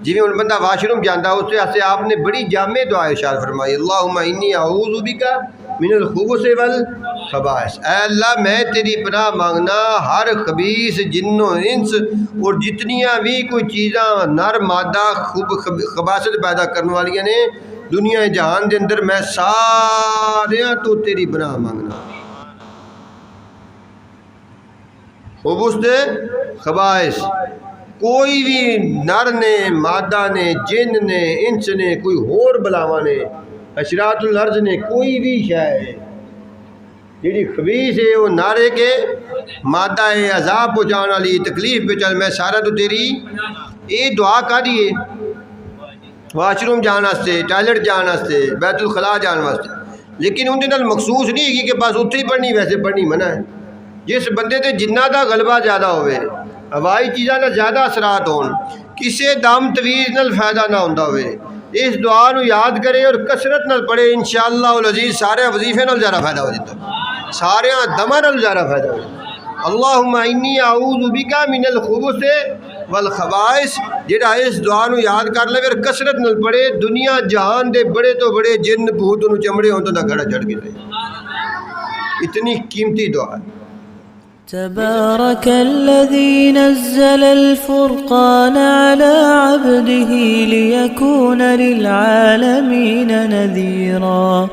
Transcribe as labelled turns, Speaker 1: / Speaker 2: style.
Speaker 1: جی ہوں بندہ wash room جانا اس واسطے آپ نے بڑی جامع دعا ارشاد فرمائی، اللہم انی اعوذ بک من الخبث والخبائث، اے اللہ میں تیری پناہ مانگنا ہر خبیث جن و انس اور جتنیاں بھی کوئی چیزاں نر مادہ خباثت پیدا کرنے والی نے دنیا جہان دے اندر، میں ساریاں تو تیری پناہ مانگنا۔ خبث دے خبائث، کوئی بھی نر نے مادہ نے جن نے انس نے کوئی ہور بلاواں نے حشرات الارض نے کوئی بھی شے جیڑی خبیث ہے وہ نعرے کے مادہ ہے عذاب پہنچانے والی تکلیف پہنچانے، میں سارا تو تیری یہ دعا کر دیے واش روم جان واسطے، ٹائلٹ جان واسطے، بیت الخلاء جان واسطے، لیکن اندر نال مخصوص نہیں ہے کہ بس اتھے ہی پڑھنی، ویسے پڑھنی منع ہے۔ جس بندے تے جنہ دا غلبہ زیادہ ہوئے، ہوائی چیزاں نہ زیادہ اثرات ہون، کسے دم تویز نال فائدہ نہ ہوندا ہوئے، اس دعا نو یاد کرے اور کثرت نال پڑھے، انشاءاللہ العزیز سارے وظیفے نال زیادہ فائدہ ہو جاتا، سارے دماں نال زیادہ فائدہ ہو جاتا۔ اللہم انی اعوذ بک من الخبث والخبائث، جڑا اس دعا نو یاد کر لے اور کثرت نال پڑھے، دنیا جہان دے بڑے تو بڑے جن بھوت نو چمڑے ہون تو نہ گھڑا چڑھ گئے، اتنی قیمتی دعا ہے۔
Speaker 2: تبارك الذي نزل الفرقان على عبده ليكون للعالمين نذيرا